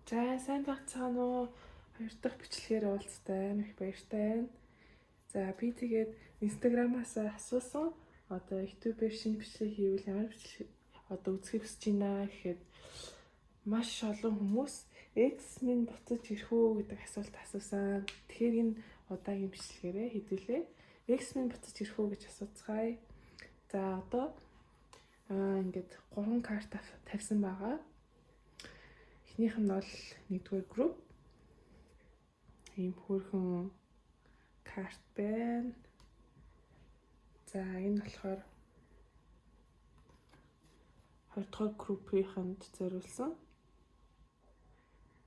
За сайн багцгаана уу? Хоёр дахь бичлэгээр уулзтай амар их баяртай байна. За би тэгээд Instagram-аас асуусан. Одоо YouTube-ээр шинэ бичлэг хийвэл ямар бичлэг үзэхийг хүсэж байна гэхэд маш олон хүмүүс X-Men буцаж ирэх үү гэдэг асуулт асуусан. Тэгэхээр энэ удаагийн бичлэгээрээ хэдүүлээ. X-Men буцаж ирэх үү гэж асууцгаая. За одоо ингээд 3 карт тавьсан байгаа. Эхнийх нь бол 1-р групп. Ийм хөөрхөн карт байна. За энэ болохоор 2-р группийнхэнд зориулсан.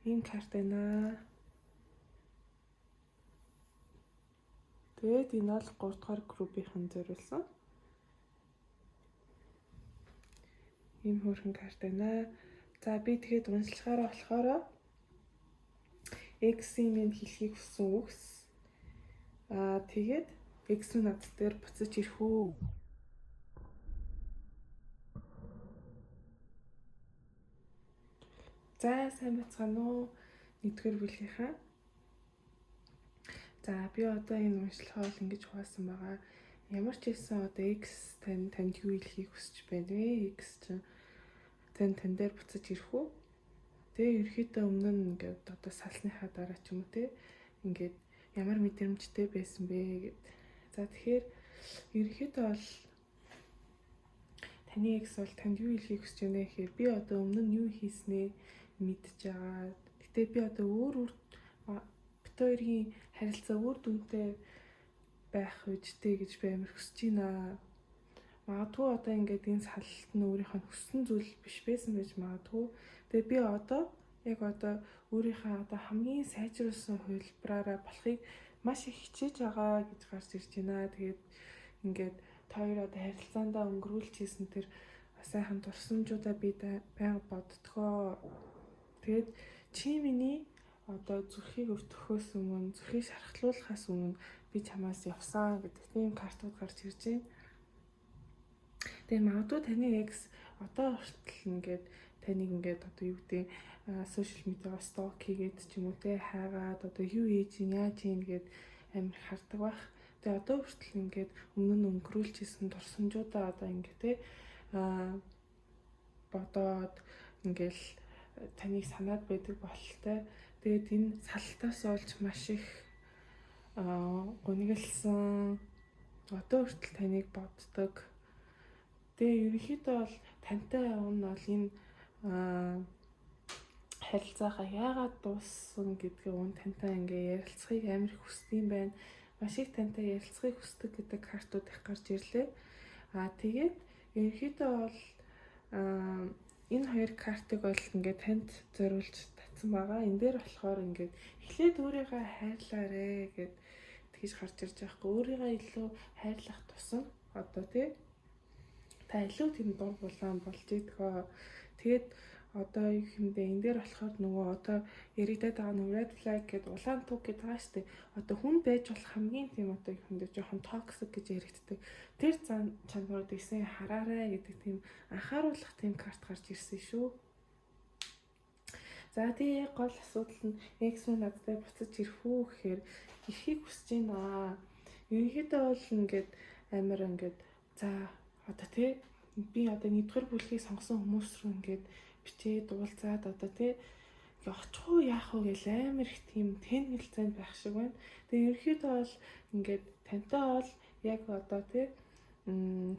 Энэ карт байна. Тэгээд энэ бол 3-р группийнхэнд зориулсан. Ийм хөөрхөн карт байна. За би тэгээд уншлагаараа болохоор X-ийн хэлхийг хүссэн үгс. Тэгээд X-ийн над дээр буцаж ирэх үү. За сайн бацгаана уу? 1-р бүлгийнхаа. За би одоо энэ уншлагаа бол ингэж хуваасан байгаа. Ямар ч хэлсэн одоо X танд юу хэлхийг хүсэж байна вэ? X чинь тань дээр буцаж ирэх үү? Тэгээ ерөөхдөө өмнө нь ингээд одоо салсныхаа дараа ч юм уу те ингээд ямар мэдрэмжтэй байсан бэ гэд. За тэгэхээр ерөөхдөө бол таны X бол танд юу хэлхийг хүсэж байна гэхээр би одоо өмнө нь юу хийснээ мэдж байгаа. Гэтэ би одоо бит хоёрын харилцаа үр дүнтэй байх үедтэй гэж би амар хүсэж байна. Магадгүй одоо ингээд энэ салалт нь өөрийнх нь хүссэн зүйл биш байсан байж магадгүй. Тэгээ би одоо өөрийнхөө одоо хамгийн сайжруулсан хувилбараараа болохыг маш их хичээж байгаа гэж гарч ирж байна. Тэгээд ингээд та хоёр одоо харилцаандаа өнгөрүүлж хийсэн тэр сайхан дурсамжуудаа би байнга боддгоо. Тэгээд чи миний одоо зүрхийг өвтгөхөөс өмнө, зүрхийг шархлуулахаас өмнө би чамаас явсан гэдэг тийм картууд гарч ирж байна. Тэгээ магадгүй таны X одоо хүртэл ингээд таныг ингээд одоо юу гэдэг сошиал медиа сток хийгээд ч юм уу те хайгаад одоо юу яаж ийн гэд амар хардаг байх. Тэгээ одоо хүртэл ингээд өмнө нь өнгөрүүлж исэн дурсамжуудаа одоо ингээд те бодоод ингээл таныг санаад байдаг бололтой. Тэгээд энэ салтаас олж маш их гунигалсан одоо хүртэл таныг боддог. Тэгээ ерөнхийдөө бол тантай явна бол энэ харилцаагаа яагаад дууссан гэдгээ тантай ингээ ярилцахыг амар их хүсдэг юм байна. Маш их тантай ярилцахыг хүсдэг гэдэг картууд их гарч ирлээ. Тэгээд ерөнхийдөө бол энэ хоёр картыг бол ингээ танд зориулж татсан байгаа. Энэ дээр болохоор ингээ эхлээд өөрийгөө хайрлаарэ гэд тэгж гарч ирж байгаа хгүй. Өөрийгөө илүү хайрлах тусам одоо тий та илүү тийм дур булаан болж идэгөө. Тэгээд одоо юу хэмдэ энэ дээр болохоор нөгөө одоо яригадаад байгаа нөгөө red flag гэдэг улаан туг гэдэг байгаа шүү дээ. Одоо хүн байж болох хамгийн тийм одоо юу хэмдэ жоохон toxic гэж яригддаг. Тэр чанарууд исэн хараарай гэдэг тийм анхааруулах тийм карт гарч ирсэн шүү. За тэгээ гол асуудал нь X-Men над дээр буцаж ирэх үү гэхээр ирэхийг хүсэж байна. Ерөнхийдөө бол ингээд амар ингээд за одоо тий би одоо 1-р бүлгийг сонгосон хүмүүс рүү ингээд бичээд уулзаад одоо тий очих уу яах уу гэж амар их тийм тэнхэлцээнд байх шиг байна. Тэгээ ерөнхийдөө бол ингээд тантай бол яг одоо тий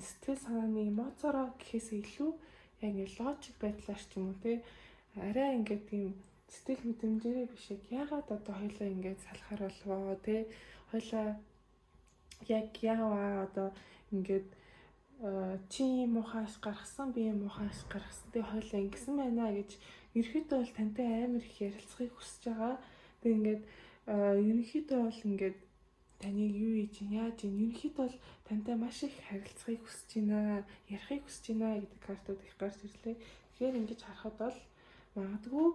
сэтгэл санааны эмоцороо гэхээс илүү яг ингээд логик байдлаар ч юм уу тий арай ингээд тийм сэтгэл мэдрэмжээрээ биш ягаад одоо хоёлаа ингээд салахаар болвоо тий хоёлаа яг яаваа одоо ингээд чи муухайш гаргасан би муухайш гаргасан тэг хоёлаа ингэсэн байна гэж ерөөхдөө бол тантай амар их ярилцахыг хүсэж байгаа. Тэг ингээд ерөөхдөө бол ингээд таныг юу хийж яаж ерөөхдөө бол тантай маш их харилцахыг хүсэж байна, ярихыг хүсэж байна гэдэг картууд их гарч ирлээ. Тэгэхээр ингэж харахад бол магадгүй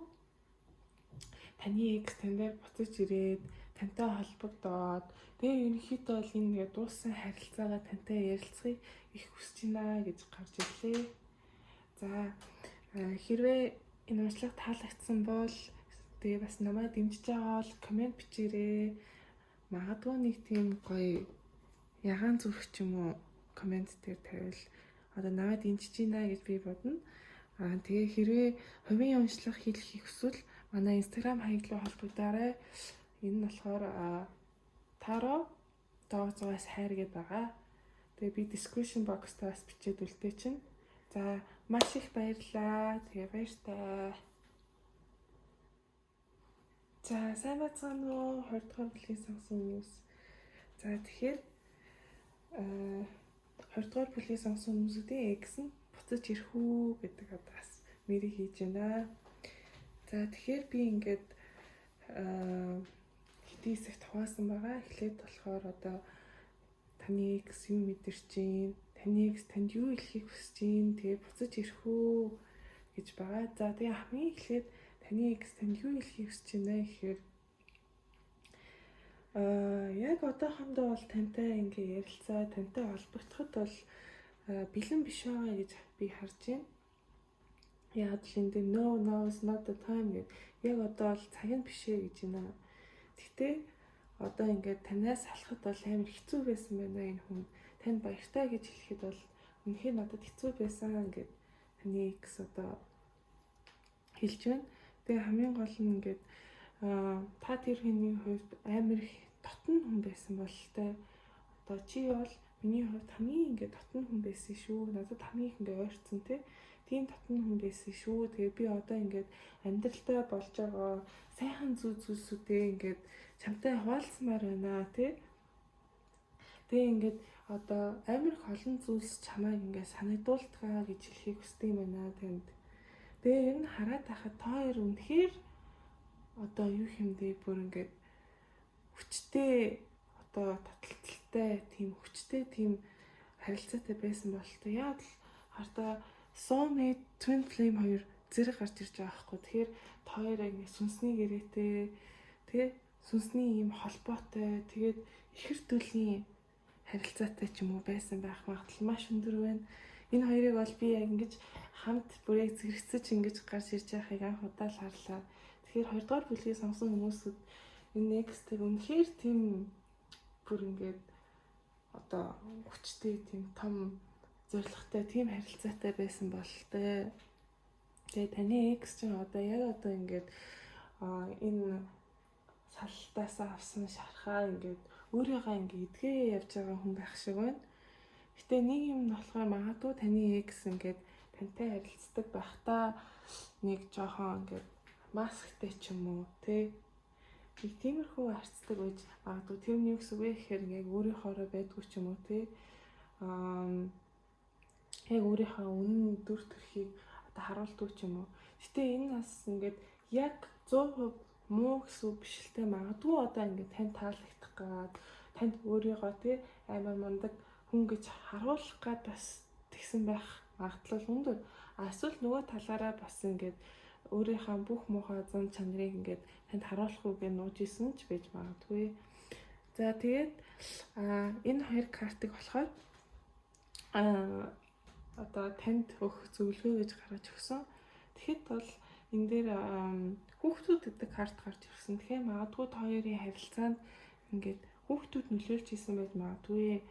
таны X тань дээр буцаж ирээд тантай холбогдоод тэгээ ерөнхийдөө бол энэ дууссан харилцаагаа тантай ярилцахыг их хүсэж байна гэж гарч ирлээ. За хэрвээ энэ уншлага таалагдсан бол Тэгээ бас намайг дэмжиж байгаа бол комент бичээрэй. Магадгүй нэг тийм гоё ягаан зүрх ч юм уу комент дээр тавил одоо намайг дэмжиж байна гэж би бодно. Тэгээ хэрвээ хувийн уншлах хийх хүсвэл манай Instagram хаяг руу холбогдоорой. Энэ нь болохоор Таро доогоос хайр гэдэг байгаа. Тэгээ би description box-т бас бичээд үлдээ чинь. За маш их баярлалаа. Тэгээ баяртай. За сайн бацгаана уу 20 дугаар бүлгийн сонсон хүмүүс. За тэгэхээр 20 дугаар бүлгийн сонсон хүмүүсийн X нь буцаж ирэх үү гэдэг одоо бас мэрийг хийж байна. За тэгэхээр би ингээд хэдийн хэсэгт хуваасан байгаа. Эхлээд болохоор одоо таны X юу мэдэрч чинь, таны X танд юу хэлхийг хүсэж чинь, тэгээ буцаж ирэх үү гэж байгаа. За тэгээ хамгийн эхлээд таны X танд юу хэлхийг хүсэж байна гэхээр яг одоохондоо бол тантай ингээ ярилцаа, тантай холбогдоход бол бэлэн биш байгаа гэж би харж байна. Яг л энэ no is not the time гэдэг. Яг одоо бол цаг нь биш ээ гэж байна. Гэтэ одоо ингээд танаас салахад бол амар хэцүү байсан байна энэ хүн. Танд баяртай гэж хэлэхэд бол үнэхээр надад хэцүү байсан ингээд таны X одоо хэлж байна. Тэгээ хамгийн гол нь ингээд та тэр хүний хувьд амар их дотн хүн байсан бол тэ одоо чи бол миний хувьд хамгийн ингээд дотн хүн байсан шүү. Надад хамгийн их ингээд ойрцсон те. Тийм дотн хүн байсан шүү. Тэгээ би одоо ингээд амьдралдаа болж байгаа сайхан зүйлсүүдээ ингээд чамтай хуваалцмаар байна тий. Тэгээ ингээд одоо амар их олон зүйлс чамайг ингээд санагдуултгаа гэж хэлхийг хүсдэг юм байна танд. Тэгээ ер нь хараад байхад та хоёр үнэхээр одоо юу хэмдэ бүр ингээд хүчтэй одоо таталцалтай тийм хүчтэй тийм харилцаатай байсан болтой. Яг л хартаа soulmate twin flame хоёр зэрэг гарч ирж байгаа байхгүй. Тэгэхээр та хоёр ингээд сүнсний гэрээтэй тий сүнсний ийм холбоотой тэгээд ихэр төлний харилцаатай ч юм уу байсан байх магадлал маш өндөр байна. Энэ хоёрыг бол би яг ингэж хамт бүрээ зэрэгцэж ингэж гарч ирж байгааг анх удаа л харлаа. Тэгэхээр 20 дугаар бүлгийг сонсон хүмүүсүүд энэ next-ийг үнэхээр тийм бүр ингээд одоо хүчтэй тийм том зоригтой тийм харилцаатай байсан болтой. Тэгээ таны X чинь одоо яг одоо ингээд энэ салтаасаа авсан шархаа ингээд өөрийгөө ингээд эдгээ явж байгаа хүн байх шиг байна. Гэтэ нэг юм нь болохоор магадгүй таны X ингээд тантай харилцдаг байхдаа нэг жоохон ингээд масктай ч юм уу тий. Нэг тиймэрхүү харцдаг байж магадгүй тэр нь юу гэсэн үг вэ гэхээр яг өөрийнхоороо байдгүй ч юм уу тий. Яг өөрийнхөө үнэн дүр төрхийг одоо харуулдаг ч юм уу. Гэтэ энэ бас ингээд яг 100% муу гэсэн биш л те магадгүй одоо ингээд тань таалагдах гад танд өөрийгөө тий амар мундаг хүн гэж харуулах гад бас тэгсэн байх магадлал өндөр. Эсвэл нөгөө талаараа бас ингээд өөрийнхөө бүх муухай зан чанарыг ингээд танд харуулах үгээ нууж исэн ч байж магадгүй. За тэгээд энэ хоёр картыг болохоор одоо танд өгөх зөвлөгөө гэж гаргаж өгсөн. Тэгэхэд бол энэ дээр хүүхдүүд гэдэг карт гарч ирсэн. Тэгэхээр магадгүй та хоёрын харилцаанд ингээд хүүхдүүд нөлөөлж исэн байж магадгүй.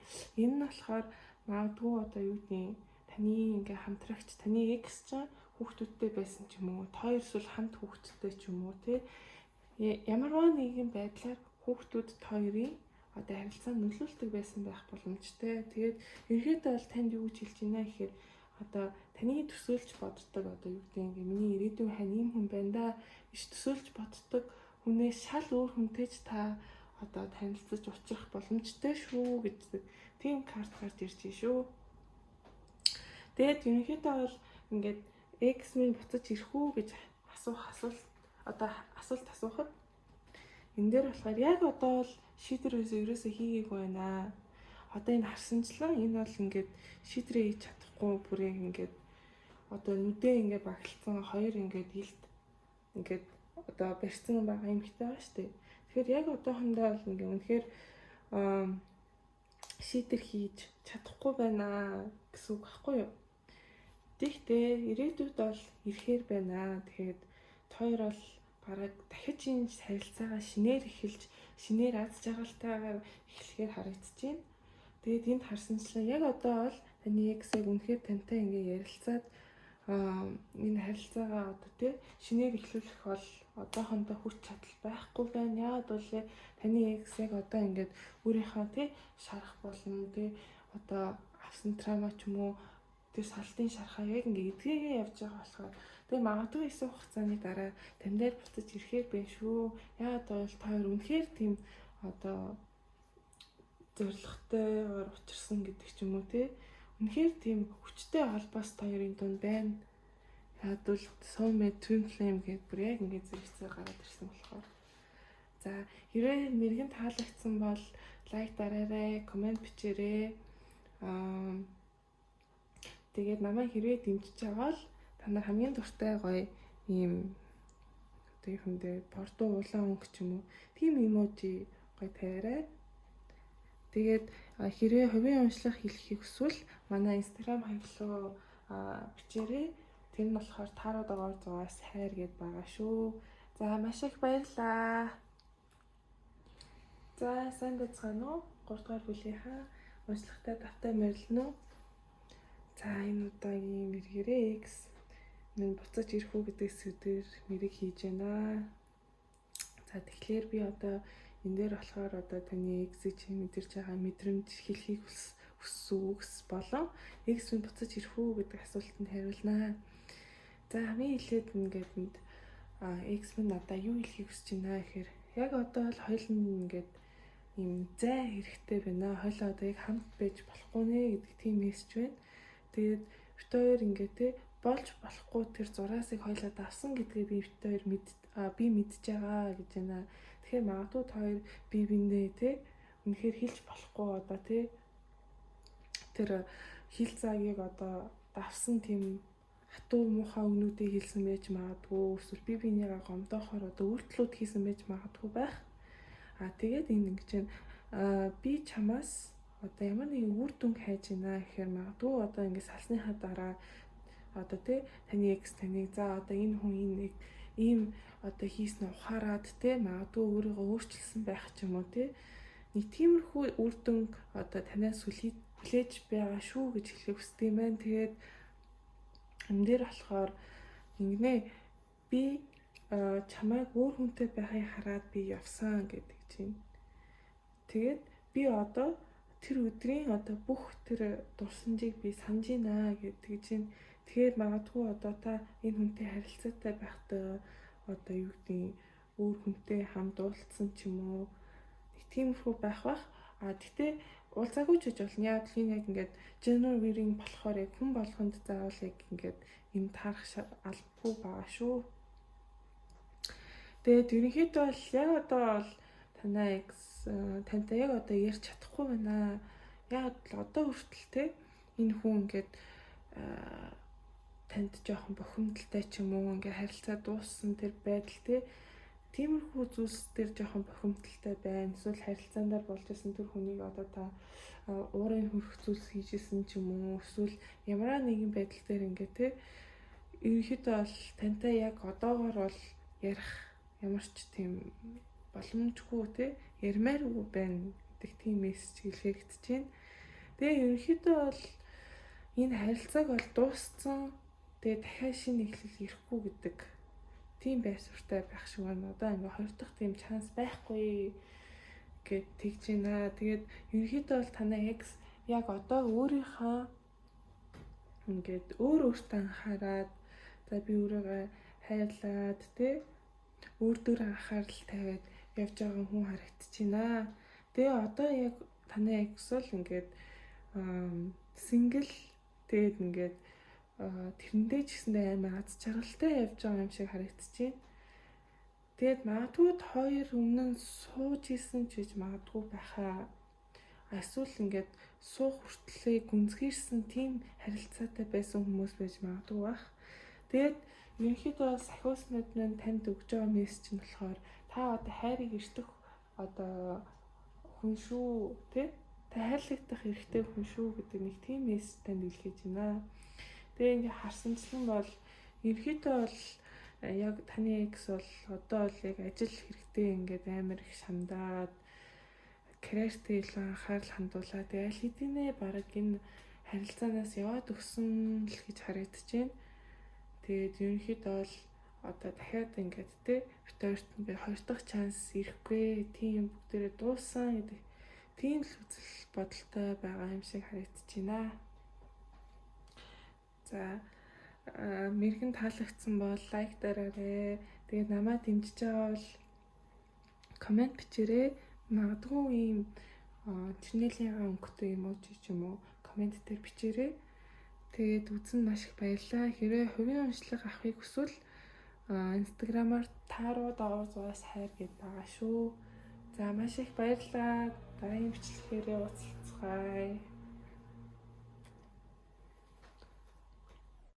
Энэ нь болохоор магадгүй одоо юу гэдгийг таны ингээ хамтрагч таны X ч хүүхдүүдтэй байсан ч юм уу. Та хоёр эсвэл хамт хүүхдтэй ч юм уу тий. Ямарваа нэгэн байдлаар хүүхдүүд та хоёрын одоо харилцаанд нөлөөлдөг байсан байх боломжтой. Тэгээд ерөөдөө бол танд юу гэж хэлж байна гэхээр одоо таны төсөөлж боддог одоо юу гэдэг ингээ миний ирээдүйн хань ийм хүн байна да гэж төсөөлж боддог хүнээс шал өөр хүнтэйч та одоо танилцаж уулзах боломжтой шүү гэдэг тийм карт гарч ирж байна шүү. Тэгээд ерөнхийдөө бол ингээд X минь буцаж ирэх үү гэж асуулт асуухад энэ дээр болохоор яг одоо бол шийдвэр ерөөсөө хийгээгүй байна. Одоо энэ харсанчлан энэ бол ингээд шийдрээ хийж чадахгүй бүрээ ингээд одоо нүдээ ингээд багталсан хоёр ингээд илт ингээд одоо барьсан байгаа юм хтэй байгаа шүү дээ. Тэгэхээр яг одоохондоо бол ингээд үнэхээр шийдвэр хийж чадахгүй байна гэсэн үг байхгүй юу? Тэгэхдээ ирээдүйд бол ирэхээр байна. Тэгээд хоёр бол бараг дахиж энэ харилцаагаа шинээр эхэлж шинээр аз жаргалтайгаар эхлэхээр харагдчихэв. Тэгээд энд харсанчлан яг одоо бол таны эксэг үнэхээр тантай ингээ ярилцаад энэ харилцаагаа одоо тий шинээр эхлүүлэх бол одоохондоо хүч чадал байхгүй байна. Яагаад бол таны экс яг одоо ингээд өөрийнхөө тий шарах болно тий одоо авсан трама ч юм уу тэр салтын шархаа яг ингээ эдгээгээ явж байгаа болохоор тэгээ магадгүй хэсэг хугацааны дараа тань дээр буцаж ирэхээр байна шүү. Яагаад бол та хоёр үнэхээр тийм одоо зоригтойгоор учирсан гэдэг ч юм уу тий. Үнэхээр тийм хүчтэй холбоос та хоёрын дунд байна. Яагаад бол soulmate twin flame гэдэг бүр яг ингээ зэрэгцээ гараад ирсэн болохоор. За хэрвээ мэрэгэн таалагдсан бол лайк дараарай, комент бичээрэй. Тэгээд намайг хэрвээ дэмжиж байгаа бол та нар хамгийн дуртай гоё ийм тэгэхэндээ порто улаан өнгө ч юм уу тийм эможи гоё тавиарай. Тэгээд хэрвээ хувийн уншлах хэлхийг хүсвэл манай Instagram хаяглалуу бичээрэй. Тэр нь болохоор тааруу дагаар зугаас хайр гэд байгаа шүү. За маш их баярлалаа. За сайн байцгаана уу? 3 дугаар бүлийнхаа уншлагатай давтай морилно уу? За энэ удаагийн мэргэрээ X минь буцаж ирэх үү гэдэг сэдвээр мэрэг хийж байна. За тэгэхээр би одоо энэ дээр болохоор одоо таны X-ийг чи мэдэрч байгаа мэдрэмж хэлхийг хүсвэл болон X минь буцаж ирэх үү гэдэг асуултанд хариулнаа. За хамгийн эхлээд ингээд X минь надаа юу хэлхийг хүсэж байна гэхээр яг одоо л хоёул нь ингээд юм зай хэрэгтэй байна. Хоёлоо одоо яг хамт байж болохгүй нэ гэдэг тийм мессеж байна. Тэгээд бит хоёр ингээд те болж болохгүй тэр зураасыг хоёлаа давсан гэдгээ би бит хоёр би мэдж байгаа гэж байна. Тэгэхээр магадгүй та хоёр бие биендээ те үнэхээр хэлж болохгүй одоо те тэр хил цагийг одоо давсан тийм хатуу муухай өгнүүдийг хэлсэн байж магадгүй. Эсвэл бие биенийгээ гомдоохоор одоо үйлдэлүүд хийсэн байж магадгүй байх. Тэгээд энэ ингэж би чамаас одоо ямар нэгэн үр дүнг хайж байна гэхээр магадгүй одоо ингэ салсныхаа дараа одоо тий таны экс таныг за одоо энэ хүн нэг ийм одоо хийснэ ухаарад тий магадгүй өөрийгөө өөрчилсөн байх ч юм уу тий нэг тиймэрхүү үр дүнг одоо танаас хүлээж байгаа шүү гэж хэлэх хүсдэг юм байна. Тэгээд энэ дээр болохоор ингэнэ би чамайг өөр хүнтэй байхыг хараад би явсан гэдэг чинь. Тэгээд би одоо тэр өдрийн одоо бүх тэр дурсамжийг би санаж байна гэдэг чинь. Тэгэхээр магадгүй одоо та энэ хүнтэй харилцаатай байхдаа одоо юу гэдэг өөр хүнтэй хамт уулзсан ч юм уу нэг тиймэрхүү байх. Гэтээ уулзаагүй ч гэж болно. Яг л яг ингээд gender reading болохоор яг хүн болгонд заавал яг ингээд юм таарах албагүй байгаа шүү. Тэгээд ерөнхийдөө бол яг одоо бол танай экс тантай яг одоо ярьж чадахгүй байна. Яг л одоо хүртэл те энэ хүн ингээд танд жоохон бохимдолтой ч юм уу ингээд харилцаа дууссан тэр байдал те тиймэрхүү зүйлс дээр жоохон бохимдолтой байна. Эсвэл харилцаандаар болж исэн тэр хүнийг одоо та уурын хөрөх зүйлс хийжсэн ч юм уу. Эсвэл ямар нэгэн байдал дээр ингээд те ерөнхийдөө бол тантай яг одоогоор бол ярих ямар ч тийм боломжгүй те ярмааргүй байна гэдэг тийм мессеж хэлэхэд чинь. Тэгээ ерөнхийдөө бол энэ харилцааг бол дууссан. Тэгээ дахиад шинэ эхлэл ирэхгүй гэдэг тийм байсвартай байх шиг байна. Одоо ингээ хоёр дахь тийм шанс байхгүй гэд тэгж байна. Тэгээд ерөнхийдөө бол танай экс яг одоо өөрийнхөө ингээд өөртөө анхаарад за би өөрийгөө хайрлаад те өөр дөр анхаарал тавиад явж байгаа хүн харагдчихна. Тэгээ одоо яг танай экс бол ингээд сингл тэгээд ингээд тэрэндээ ч гэсэндээ амар аз жаргалтай явж байгаа юм шиг харагдчихэв. Тэгээд магадгүй хоёр өмнө нь сууж исэн ч гэж магадгүй байхаа. Эсвэл ингээд суух хүртлээ гүнзгийрсэн тийм харилцаатай байсан хүмүүс байж магадгүй байх. Тэгээд ерөнхийдөө сахиуснууд нь танд өгж байгаа мессеж нь болохоор та одоо хайрыг эртэх одоо хүн шүү тий та хайрлагдах хэрэгтэй хүн шүү гэдэг нэг тийм мессеж танд илгээж байна. Тэгээ ингээ харсанчлан бол ерөнхийдөө бол яг таны экс бол одоо бол яг ажил хэрэгтэй ингээд амар их шамдаад карьертэй илүү анхаарал хандуулаад тэгэл хэдийнэ бараг энэ харилцаанаас яваад өгсөн л гэж харагдаж байна. Тэгээд ерөнхийдөө бол одоо дахиад ингээд те бит хоёрт ингээд хоёр дахь шанс ирэхгүй, тийм бүгдээрээ дууссан гэдэг тийм л үзэл бодолтой байгаа юм шиг харагдаж байна. За мэрэгэн таалагдсан бол лайк дараарай. Тэгээд намайг дэмжиж байгаа бол комент бичээрэй. Магадгүй ийм чимээлийн өнгөтэй эможи ч юм уу комент дээр бичээрэй. Тэгээд үзэн маш их баярлалаа. Хэрвээ хувийн уншлага авахыг хүсвэл инстаграмаар тааруу даваа зугаас хайр гэдээ байгаа шүү. За маш их баярлалаа. Дараагийн бичлэгээрээ уулзцгаая.